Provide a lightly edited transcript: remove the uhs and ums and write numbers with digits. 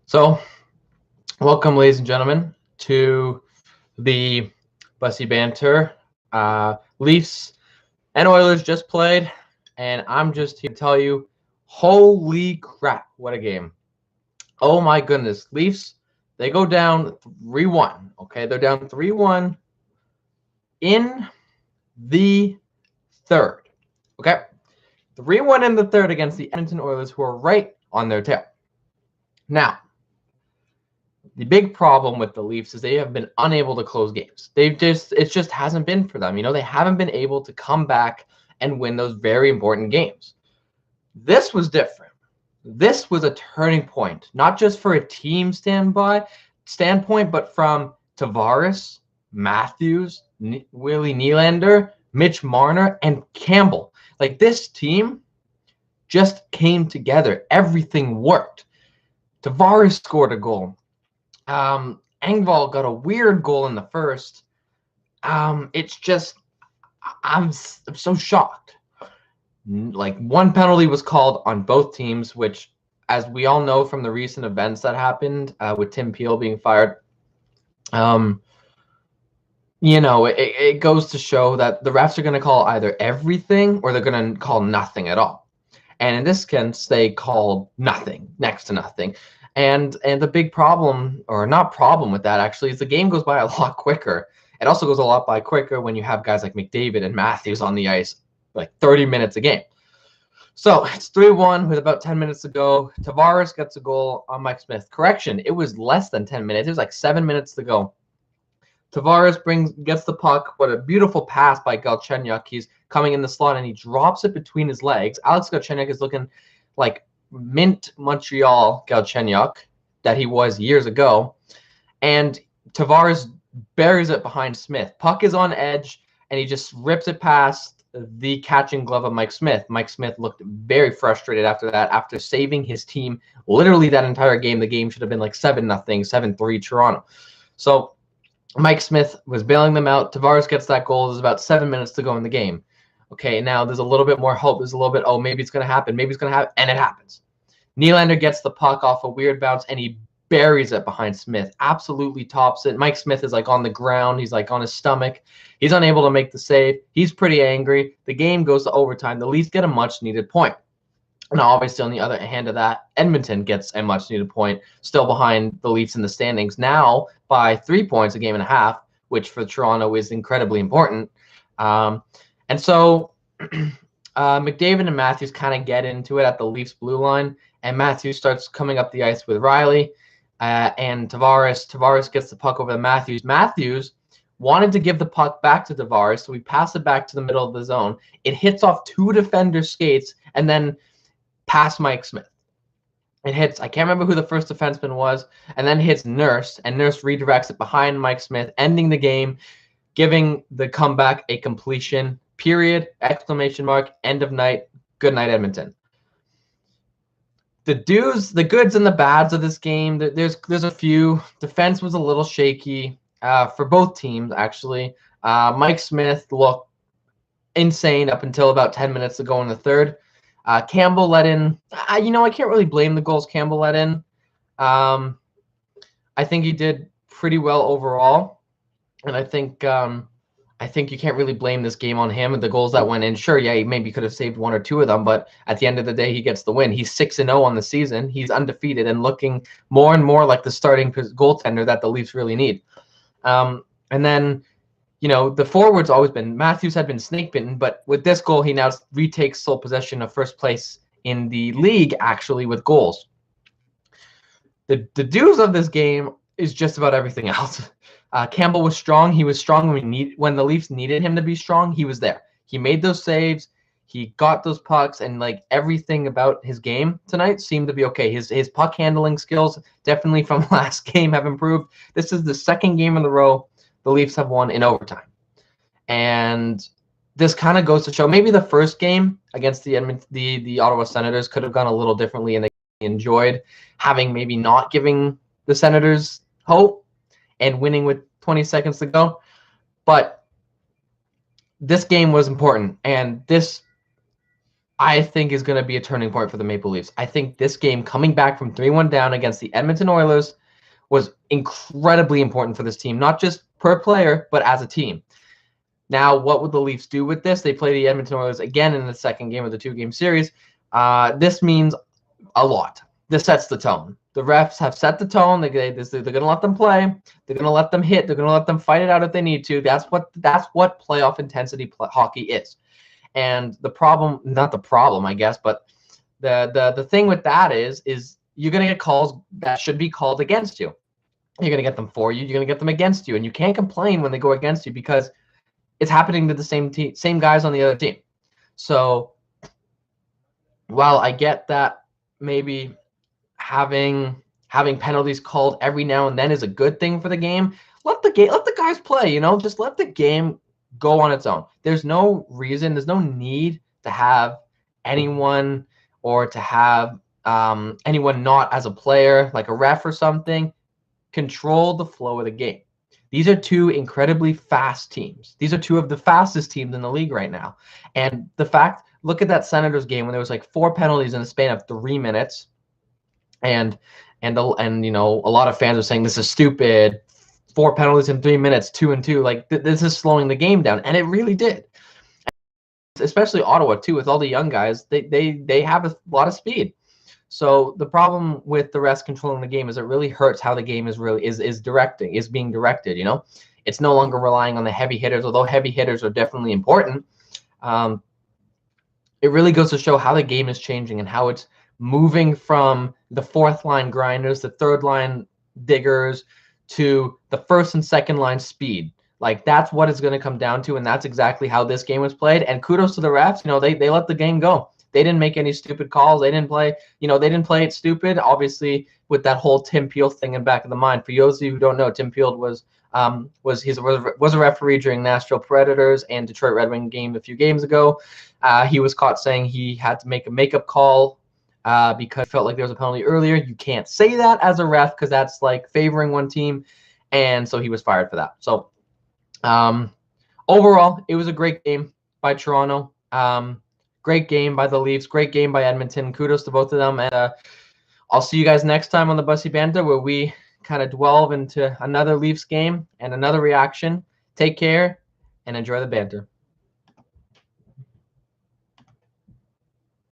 So, welcome, ladies and gentlemen, to the Bussey Banter. Leafs and Oilers just played, and I'm just here to tell you, holy crap, what a game. Oh my goodness. Leafs, they go down 3-1. Okay, they're down 3-1 in the third. Okay, 3-1 in the third against the Edmonton Oilers, who are right on their tail. Now, the big problem with the Leafs is they have been unable to close games. It just hasn't been for them. They haven't been able to come back and win those very important games. This was different. This was a turning point, not just for a team standpoint, but from Tavares, Matthews, Willie Nylander, Mitch Marner, and Campbell. Like, this team just came together. Everything worked. Tavares scored a goal. Engvall got a weird goal in the first. It's just, I'm so shocked. Like, one penalty was called on both teams, which, as we all know from the recent events that happened with Tim Peel being fired, it goes to show that the refs are going to call either everything or they're going to call nothing at all. And in this case, they called nothing, next to nothing. And the big problem, or not problem with that actually, is the game goes by a lot quicker. It also goes a lot by quicker when you have guys like McDavid and Matthews on the ice, like 30 minutes a game. So it's 3-1 with about 10 minutes to go. Tavares gets a goal on Mike Smith. Correction, it was less than 10 minutes. It was like 7 minutes to go. Tavares gets the puck. What a beautiful pass by Galchenyuk. He's coming in the slot and he drops it between his legs. Alex Galchenyuk is looking like mint Montreal Galchenyuk that he was years ago. And Tavares buries it behind Smith. Puck is on edge and he just rips it past the catching glove of Mike Smith. Mike Smith looked very frustrated after that, after saving his team literally that entire game. The game should have been like 7-0, 7-3 Toronto. So Mike Smith was bailing them out. Tavares gets that goal. There's about 7 minutes to go in the game. Okay, now there's a little bit more hope. There's a little bit, maybe it's going to happen. Maybe it's going to happen. And it happens. Nylander gets the puck off a weird bounce, and he buries it behind Smith. Absolutely tops it. Mike Smith is like on the ground. He's like on his stomach. He's unable to make the save. He's pretty angry. The game goes to overtime. The Leafs get a much-needed point. Now, obviously, on the other hand of that, Edmonton gets a much-needed point, still behind the Leafs in the standings, now by 3 points a game and a half, which for Toronto is incredibly important. And so McDavid and Matthews kind of get into it at the Leafs blue line, and Matthews starts coming up the ice with Riley and Tavares. Tavares gets the puck over to Matthews. Matthews wanted to give the puck back to Tavares, so we pass it back to the middle of the zone. It hits off two defenders' skates and then past Mike Smith. It hits, I can't remember who the first defenseman was, and then hits Nurse, and Nurse redirects it behind Mike Smith, ending the game, giving the comeback a completion. Period, exclamation mark, end of night, good night, Edmonton. The goods and the bads of this game, there's a few. Defense was a little shaky for both teams, actually. Mike Smith looked insane up until about 10 minutes to go in the third. Campbell let in, I can't really blame the goals Campbell let in. I think he did pretty well overall, and I think you can't really blame this game on him and the goals that went in. Sure, yeah, he maybe could have saved one or two of them, but at the end of the day, he gets the win. He's 6-0 on the season. He's undefeated and looking more and more like the starting goaltender that the Leafs really need. And then, the forward's always been, Matthews had been snake bitten, but with this goal, he now retakes sole possession of first place in the league, actually, with goals. The dues of this game is just about everything else. Campbell was strong. He was strong when the Leafs needed him to be strong. He was there. He made those saves. He got those pucks, and like everything about his game tonight seemed to be okay. His puck handling skills, definitely from last game, have improved. This is the second game in a row the Leafs have won in overtime, and this kind of goes to show maybe the first game against the Ottawa Senators could have gone a little differently, and they enjoyed having maybe not giving the Senators hope and winning with 20 seconds to go. But this game was important, and this I think is going to be a turning point for the Maple Leafs. I think this game, coming back from 3-1 down against the Edmonton Oilers, was incredibly important for this team, not just per player, but as a team. Now, what would the Leafs do with this? They play the Edmonton Oilers again in the second game of the 2-game series. This means a lot. This sets the tone. The refs have set the tone. They're going to let them play. They're going to let them hit. They're going to let them fight it out if they need to. That's what playoff intensity hockey is. And the problem, not the problem, I guess, but the thing with that is you're going to get calls that should be called against you. You're going to get them for you. You're going to get them against you. And you can't complain when they go against you because it's happening to the same guys on the other team. So while I get that maybe having penalties called every now and then is a good thing for the game, let the guys play, just let the game go on its own. There's no reason, there's no need to have anyone or to have anyone not as a player, like a ref or something, control the flow of the game. These are two incredibly fast teams. These are two of the fastest teams in the league right now. And the fact, look at that Senators game when there was like 4 penalties in the span of 3 minutes. And a lot of fans are saying this is stupid. 4 penalties in 3 minutes, 2-2. Like this is slowing the game down, and it really did. Especially Ottawa too, with all the young guys. They have a lot of speed. So the problem with the refs controlling the game is it really hurts how the game is being directed. It's no longer relying on the heavy hitters, although heavy hitters are definitely important. It really goes to show how the game is changing and how it's moving from the 4th line grinders, the 3rd line diggers, to the 1st and 2nd line speed. Like that's what it's going to come down to, and that's exactly how this game was played. And kudos to the refs. They let the game go. They didn't make any stupid calls. They didn't play, they didn't play it stupid. Obviously, with that whole Tim Peel thing in back of the mind. For those of you who don't know, Tim Peel was a referee during Nashville Predators and Detroit Red Wing game a few games ago. He was caught saying he had to make a makeup call because he felt like there was a penalty earlier. You can't say that as a ref because that's like favoring one team, and so he was fired for that. So overall, it was a great game by Toronto. Great game by the Leafs. Great game by Edmonton. Kudos to both of them. And I'll see you guys next time on the Bussey Banter, where we kind of delve into another Leafs game and another reaction. Take care and enjoy the banter.